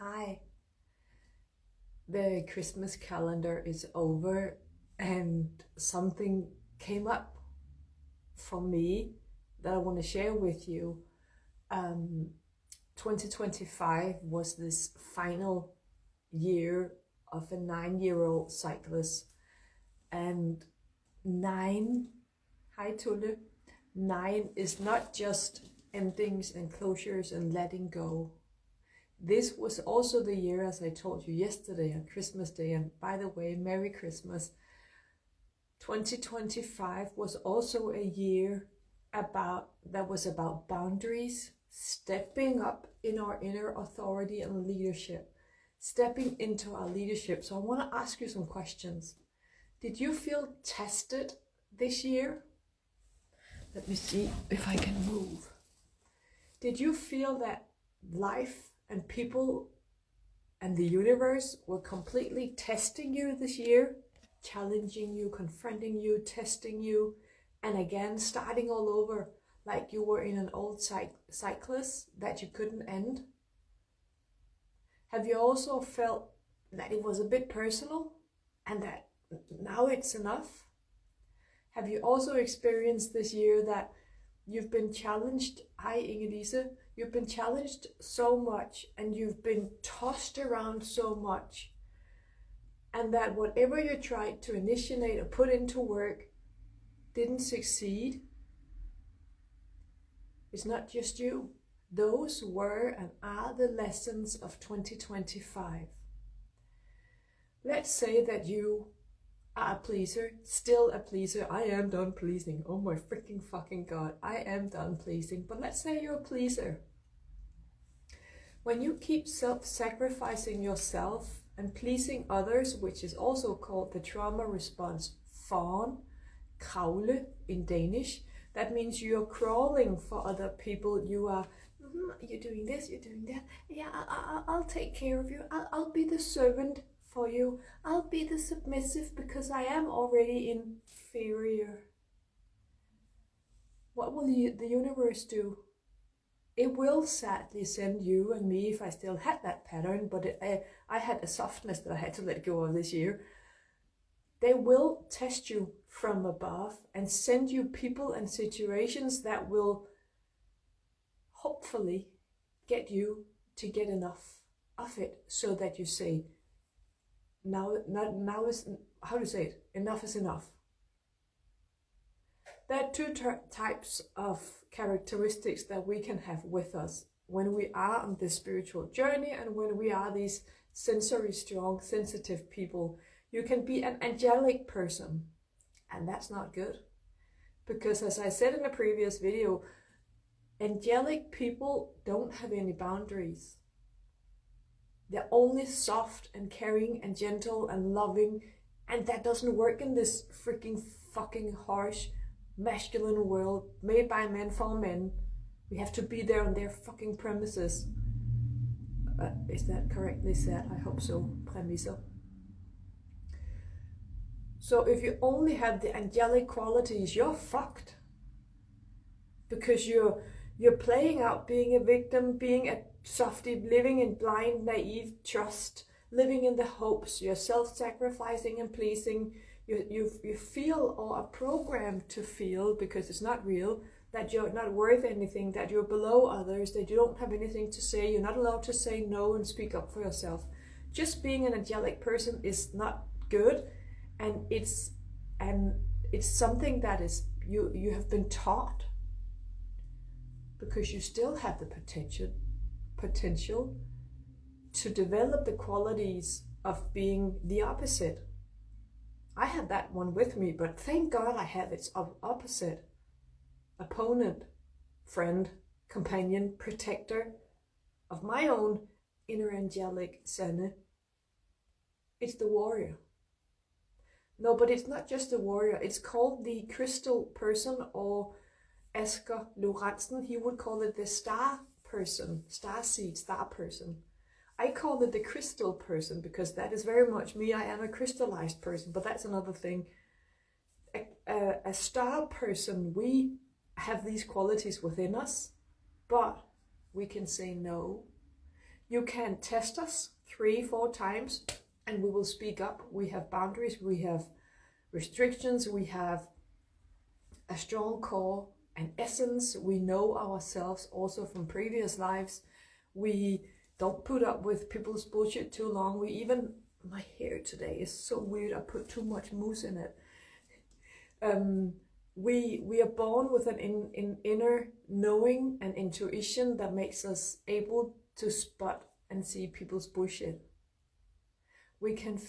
Hi. The Christmas calendar is over and something came up for me that I want to share with you. 2025 was this final year of a 9-year-old cyclist, and 9, hi Tulle, 9 is not just endings and closures and letting go. This was also the year, as I told you yesterday on Christmas Day, and by the way, Merry Christmas. 2025 was also a year that was about boundaries, stepping up in our inner authority and leadership, stepping into our leadership. So I want to ask you some questions. Did you feel tested this year? Let me see if I can move. Did you feel that life and people and the universe were completely testing you this year, challenging you, confronting you, testing you, and again starting all over like you were in an old cyclist that you couldn't end? Have you also felt that it was a bit personal and that now it's enough? Have you also experienced this year that you've been challenged? Hi Inge-Lise. You've been challenged so much and you've been tossed around so much, and that whatever you tried to initiate or put into work didn't succeed? It's not just you. Those were and are the lessons of 2025. Let's say that you are a pleaser, still a pleaser. I am done pleasing. Oh my freaking fucking God, I am done pleasing. But let's say you're a pleaser. When you keep self-sacrificing yourself and pleasing others, which is also called the trauma response fawn, kravle in Danish, that means you're crawling for other people. You are, you're doing this, you're doing that. Yeah, I'll take care of you. I'll be the servant for you. I'll be the submissive because I am already inferior. What will the universe do? It will sadly send you and me, if I still had that pattern, but I had a softness that I had to let go of this year. They will test you from above and send you people and situations that will hopefully get you to get enough of it, so that you say, now is, how do you say it? Enough is enough. There are two types of characteristics that we can have with us when we are on this spiritual journey and when we are these sensory strong, sensitive people. You can be an angelic person, and that's not good. Because as I said in a previous video, angelic people don't have any boundaries. They're only soft and caring and gentle and loving, and that doesn't work in this freaking fucking harsh masculine world made by men for men. We have to be there on their fucking premises. Is that correctly said? I hope so. Premiser. So if you only have the angelic qualities, you're fucked. Because you're playing out being a victim, being a softie, living in blind, naive trust, living in the hopes, you're self-sacrificing and pleasing. You feel, or are programmed to feel, because it's not real, that you're not worth anything, that you're below others, that you don't have anything to say, you're not allowed to say no and speak up for yourself. Just being an angelic person is not good, and it's something that is you have been taught, because you still have the potential to develop the qualities of being the opposite. I had that one with me, but thank God I have its opposite. Opponent, friend, companion, protector of my own inner angelic Zanne. It's the warrior. No, but it's not just the warrior. It's called the crystal person, or Asger Lorentzen, he would call it the star person, star seed, star person. I call it the crystal person because that is very much me. I am a crystallized person, but that's another thing. A star person, we have these qualities within us, but we can say no You can test us 3-4 times and we will speak up. We have boundaries, we have restrictions, we have a strong core and essence. We know ourselves also from previous lives. We don't put up with people's bullshit too long. We even, my hair today is so weird, I put too much mousse in it. We are born with an inner knowing and intuition that makes us able to spot and see people's bullshit. We can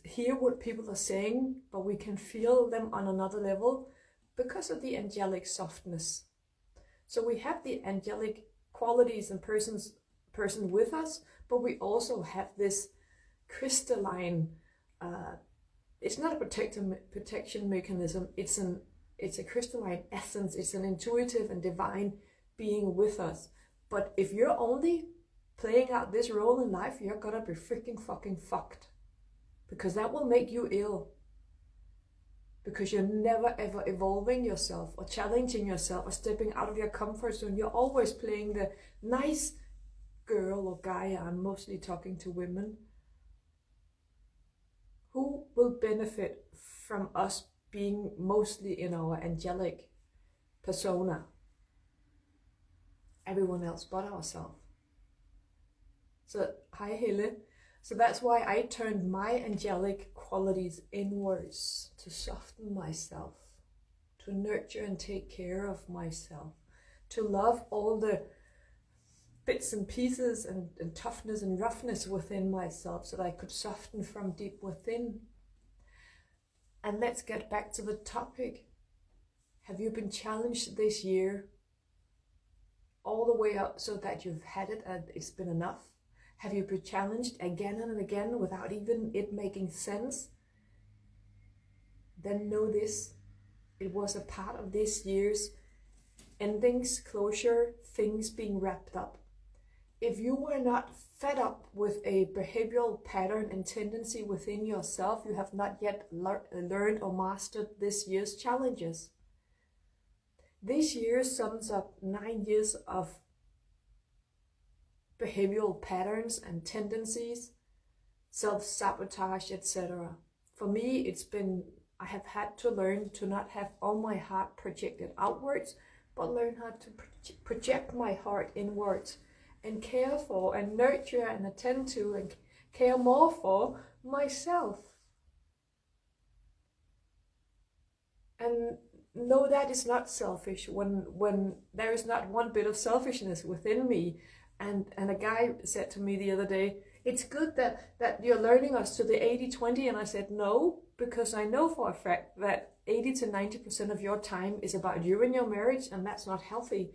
hear what people are saying, but we can feel them on another level because of the angelic softness. So we have the angelic qualities and person with us, but we also have this crystalline, it's not a protection mechanism, it's a crystalline essence, it's an intuitive and divine being with us. But if you're only playing out this role in life, you're gonna be freaking fucking fucked, because that will make you ill, because you're never ever evolving yourself or challenging yourself or stepping out of your comfort zone. You're always playing the nice girl or guy. I'm mostly talking to women. Who will benefit from us being mostly in our angelic persona? Everyone else but ourselves. So, hi Helle. So that's why I turned my angelic qualities inwards, to soften myself, to nurture and take care of myself, to love all the bits and pieces and toughness and roughness within myself, so that I could soften from deep within. And let's get back to the topic. Have you been challenged this year all the way up so that you've had it and it's been enough? Have you been challenged again and again without even it making sense? Then know this, it was a part of this year's endings, closure, things being wrapped up. If you were not fed up with a behavioral pattern and tendency within yourself, you have not yet learned or mastered this year's challenges. This year sums up 9 years of behavioral patterns and tendencies, self-sabotage, etc. For me, I have had to learn to not have all my heart projected outwards, but learn how to project my heart inwards and care for and nurture and attend to and care more for myself. And no, that is not selfish when there is not one bit of selfishness within me. And a guy said to me the other day, it's good that you're learning us to the 80-20. And I said, no, because I know for a fact that 80 to 90% of your time is about you and your marriage, and that's not healthy.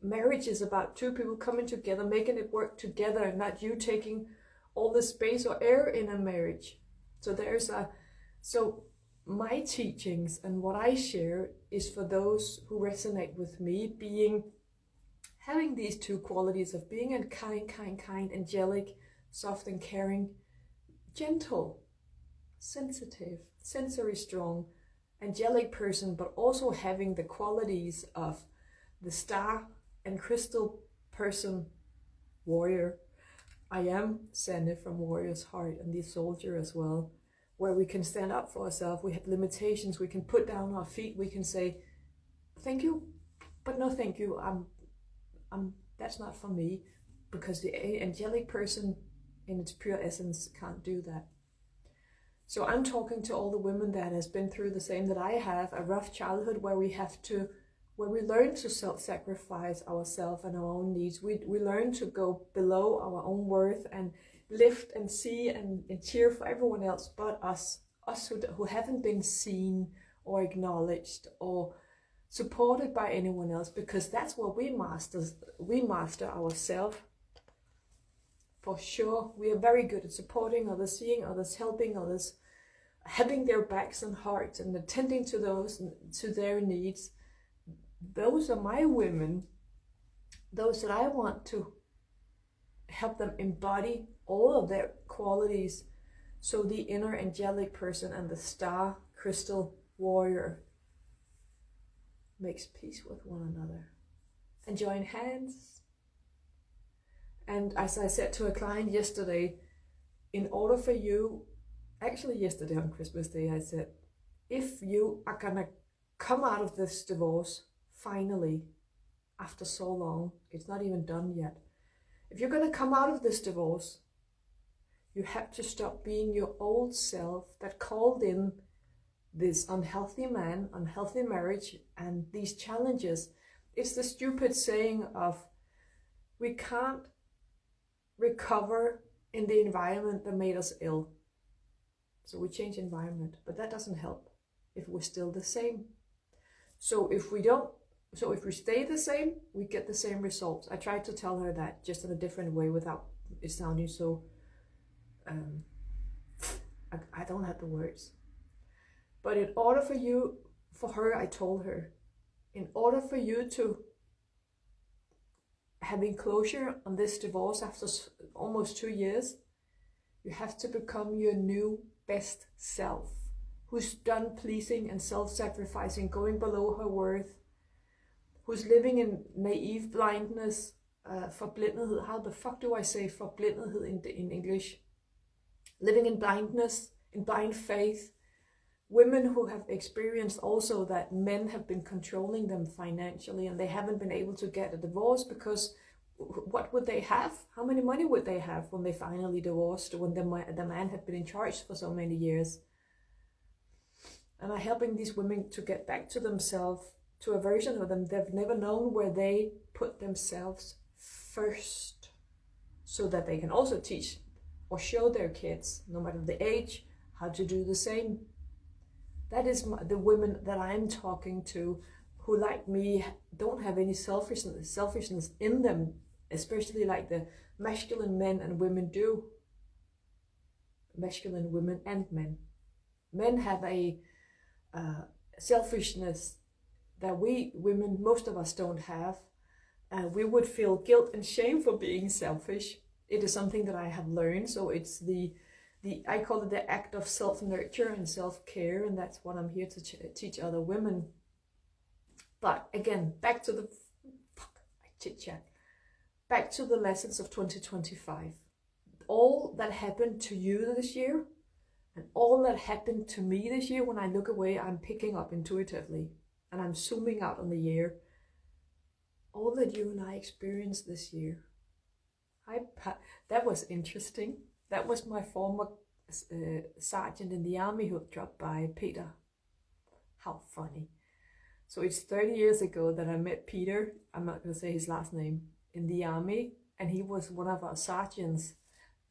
Marriage is about two people coming together, making it work together, and not you taking all the space or air in a marriage. So my teachings and what I share is for those who resonate with me, having these two qualities of being a kind, angelic, soft and caring, gentle, sensitive, sensory strong, angelic person, but also having the qualities of the star and crystal person, warrior. I am Zanne from Warrior's Heart, and the soldier as well, where we can stand up for ourselves. We have limitations. We can put down our feet. We can say, thank you, but no thank you. That's not for me, because the angelic person in its pure essence can't do that. So I'm talking to all the women that has been through the same that I have, a rough childhood where we learn to self-sacrifice ourselves and our own needs. We learn to go below our own worth and lift and see and cheer for everyone else but us who haven't been seen or acknowledged or supported by anyone else, because that's what we master ourselves. For sure, we are very good at supporting others, seeing others, helping others, having their backs and hearts and attending to their needs. Those are my women, those that I want to help them embody all of their qualities, so the inner angelic person and the star crystal warrior makes peace with one another and join hands And as I said to a client yesterday, in order for you, actually yesterday on Christmas Day, I said, if you are gonna come out of this divorce, finally, after so long, it's not even done yet. If you're gonna come out of this divorce, you have to stop being your old self that called in this unhealthy man, unhealthy marriage, and these challenges. It's the stupid saying of, we can't recover in the environment that made us ill. So we change environment, but that doesn't help if we're still the same. So if we stay the same, we get the same results. I tried to tell her that just in a different way without it sounding so, I don't have the words. But in order for her, I told her, in order for you to having closure on this divorce after almost 2 years, you have to become your new best self, who's done pleasing and self-sacrificing, going below her worth, who's living in naive blindness, forblindethed. How the fuck do I say forblindethed in English? Living in blindness, in blind faith. Women who have experienced also that men have been controlling them financially and they haven't been able to get a divorce because what would they have? How many money would they have when they finally divorced, when the man had been in charge for so many years? And I'm helping these women to get back to themselves, to a version of them they've never known, where they put themselves first, so that they can also teach or show their kids, no matter the age, how to do the same. That is the women that I'm talking to, who like me don't have any selfishness in them, especially like the masculine men and women do. Masculine women and men. Men have a selfishness that we women, most of us, don't have. We would feel guilt and shame for being selfish. It is something that I have learned, so it's I call it the act of self-nurture and self-care, and that's what I'm here to teach other women. But again, back to the chit-chat. Back to the lessons of 2025. All that happened to you this year, and all that happened to me this year, when I look away, I'm picking up intuitively, and I'm zooming out on the year. All that you and I experienced this year, that was interesting. That was my former sergeant in the army who dropped by, Peter. How funny. So it's 30 years ago that I met Peter, I'm not going to say his last name, in the army, and he was one of our sergeants.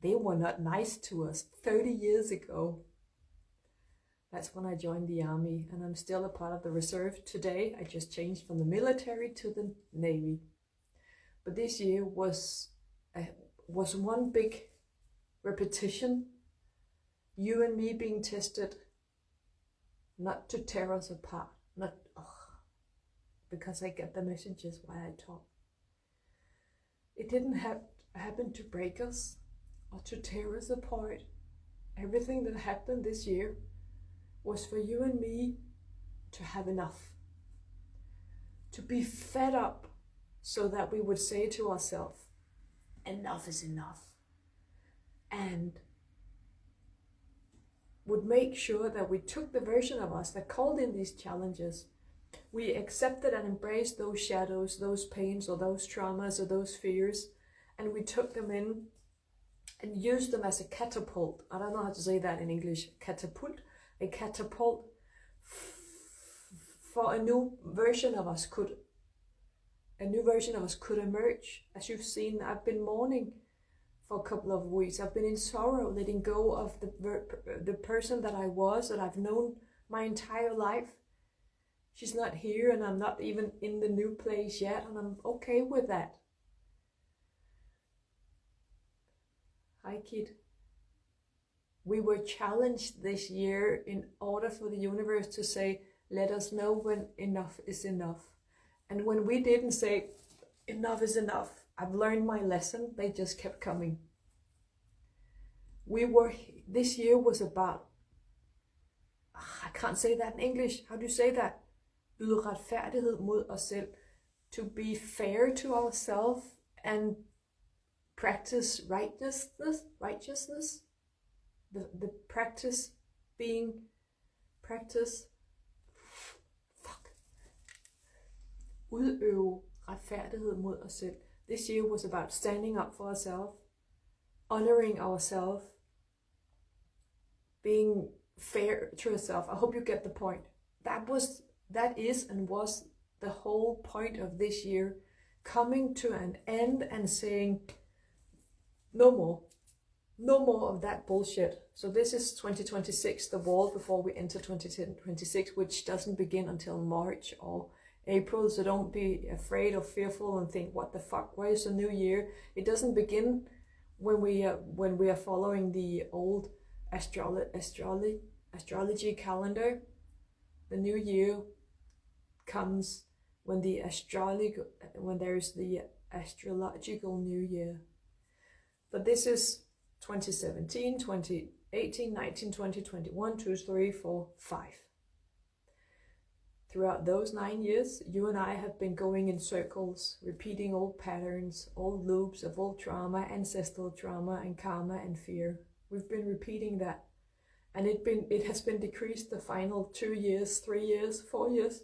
They were not nice to us 30 years ago. That's when I joined the army, and I'm still a part of the reserve today. I just changed from the military to the Navy. But this year was one big repetition, you and me being tested, not to tear us apart, because I get the messages while I talk. It didn't happen to break us or to tear us apart. Everything that happened this year was for you and me to have enough, to be fed up, so that we would say to ourselves, enough is enough. And would make sure that we took the version of us that called in these challenges. We accepted and embraced those shadows, those pains, or those traumas, or those fears, and we took them in and used them as a catapult. I don't know how to say that in English. Catapult. A catapult for a new version of us could emerge. As you've seen, I've been mourning for a couple of weeks. I've been in sorrow, letting go of the person that I was, that I've known my entire life. She's not here, and I'm not even in the new place yet, and I'm okay with that. Hi, kid. We were challenged this year in order for the universe to say, let us know when enough is enough. And when we didn't say, enough is enough, I've learned my lesson, they just kept coming. This year was about, I can't say that in English, how do you say that? Retfærdighed mod os selv. To be fair to ourselves and practice righteousness, the practice being, udøve retfærdighed mod os selv. This year was about standing up for ourselves, honoring ourselves, being fair to ourselves. I hope you get the point. That is and was the whole point of this year, coming to an end and saying, no more of that bullshit. So this is 2026, the wall before we enter 2026, which doesn't begin until March or April. So don't be afraid or fearful and think, what the fuck, where is the new year? It doesn't begin when we are following the old astrology calendar. The new year comes when there's the astrological new year. But this is 2017, 2018, 19, 20, 21, 2, 3, 4, 5. Throughout those 9 years, you and I have been going in circles, repeating old patterns, old loops of old trauma, ancestral trauma and karma and fear. We've been repeating that. And it has been decreased the final 2 years, 3 years, 4 years.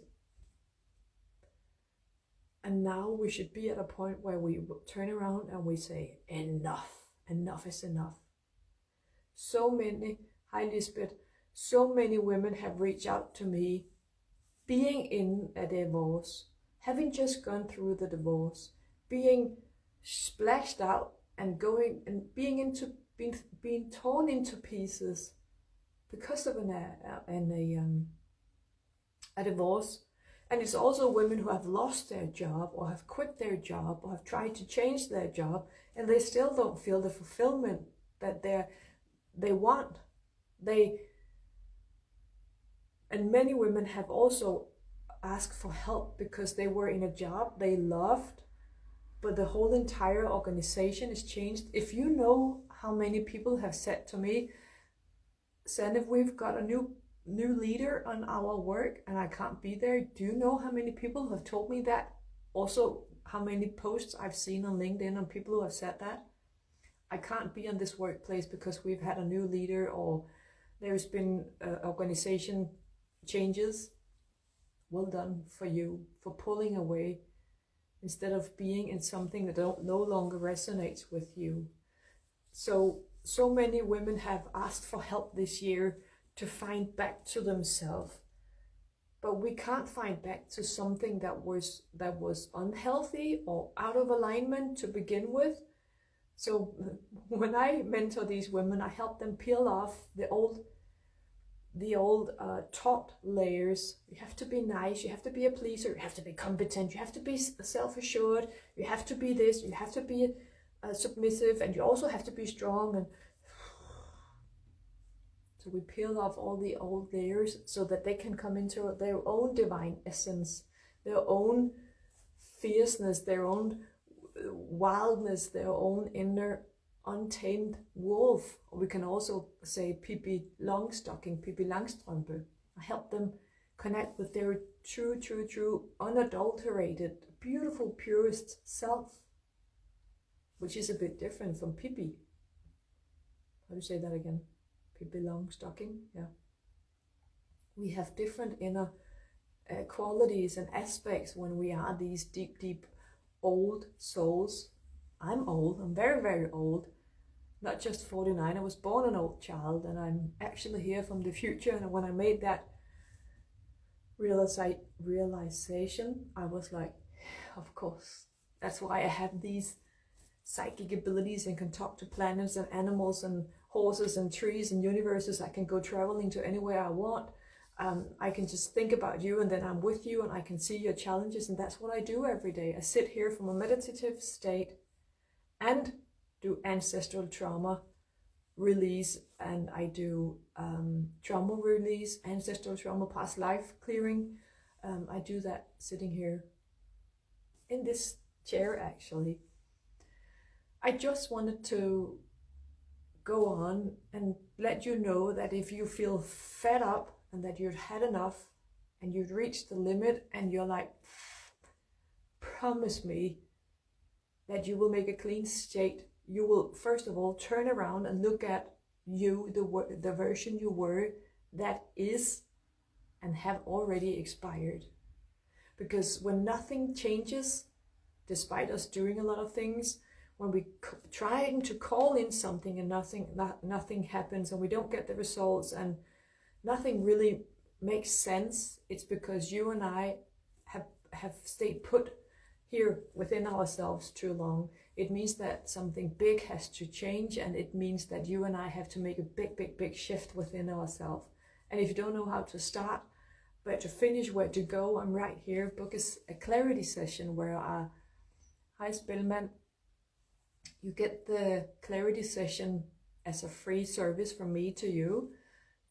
And now we should be at a point where we turn around and we say, enough is enough. So many, hi Lisbeth, so many women have reached out to me, being in a divorce, having just gone through the divorce, being splashed out and going and being torn into pieces because of a divorce. And it's also women who have lost their job or have quit their job or have tried to change their job, and they still don't feel the fulfillment that they want. And many women have also asked for help because they were in a job they loved, but the whole entire organization is changed. If you know how many people have said to me, Zanne, we've got a new leader on our work and I can't be there. Do you know how many people have told me that? Also, how many posts I've seen on LinkedIn on people who have said that? I can't be on this workplace because we've had a new leader or there's been organization changes. Well done for you for pulling away instead of being in something that no longer resonates with you. So many women have asked for help this year to find back to themselves, but we can't find back to something that was unhealthy or out of alignment to begin with. So when I mentor these women, I help them peel off the old taught layers. You have to be nice, you have to be a pleaser, you have to be competent, you have to be self-assured, you have to be this, you have to be submissive, and you also have to be strong. And so we peel off all the old layers so that they can come into their own divine essence, their own fierceness, their own wildness, their own inner untamed wolf. Or we can also say Pippi Langstrømpe. I help them connect with their true, unadulterated, beautiful, purest self, which is a bit different from Pippi. How do you say that again? Pippi Langstrømpe, yeah. We have different inner qualities and aspects when we are these deep old souls. I'm old, I'm very, very old. Not just 49, I was born an old child, and I'm actually here from the future. And when I made that realization, I was like, of course, that's why I have these psychic abilities and can talk to planets and animals and horses and trees and universes. I can go traveling to anywhere I want. I can just think about you and then I'm with you and I can see your challenges, and that's what I do every day. I sit here from a meditative state and do ancestral trauma release, and I do trauma release, ancestral trauma, past life clearing. I do that sitting here in this chair actually. I just wanted to go on and let you know that if you feel fed up and that you've had enough and you've reached the limit and you're like, promise me that you will make a clean state you will first of all turn around and look at you, the version you were that is and have already expired. Because when nothing changes, despite us doing a lot of things, when we trying to call in something and nothing happens and we don't get the results and nothing really makes sense, it's because you and I have stayed put here within ourselves too long. It means that something big has to change, and it means that you and I have to make a big shift within ourselves. And if you don't know how to start, where to finish, where to go, I'm right here. Book a clarity session where hi Spellman, you get the clarity session as a free service from me to you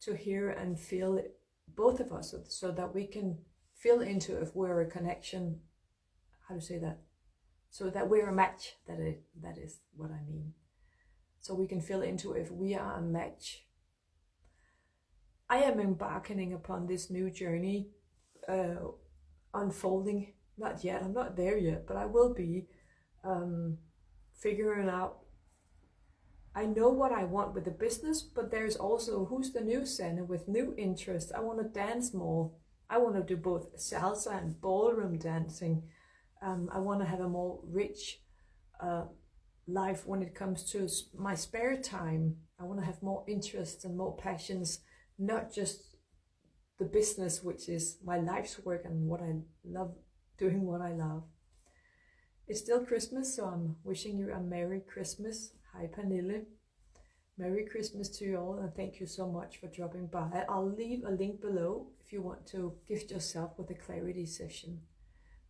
to hear and feel it, both of us, so that we can feel into if we're a connection, how to say that, so that we're a match, that is what I mean. So we can feel into if we are a match. I am embarking upon this new journey, unfolding, not yet, I'm not there yet, but I will be figuring out. I know what I want with the business, but there's also who's the new Zanne with new interests. I want to dance more. I want to do both salsa and ballroom dancing. I want to have a more rich life when it comes to my spare time. I want to have more interests and more passions, not just the business, which is my life's work and what I love, doing what I love. It's still Christmas, so I'm wishing you a Merry Christmas. Hi Pernille. Merry Christmas to you all, and thank you so much for dropping by. I'll leave a link below if you want to gift yourself with a clarity session.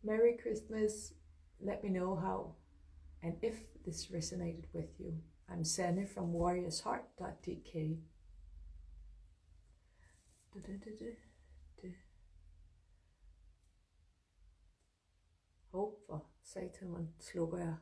Merry Christmas. Let me know how and if this resonated with you. I'm Zanne from Warriorsheart.dk. For satan, man slukker jeg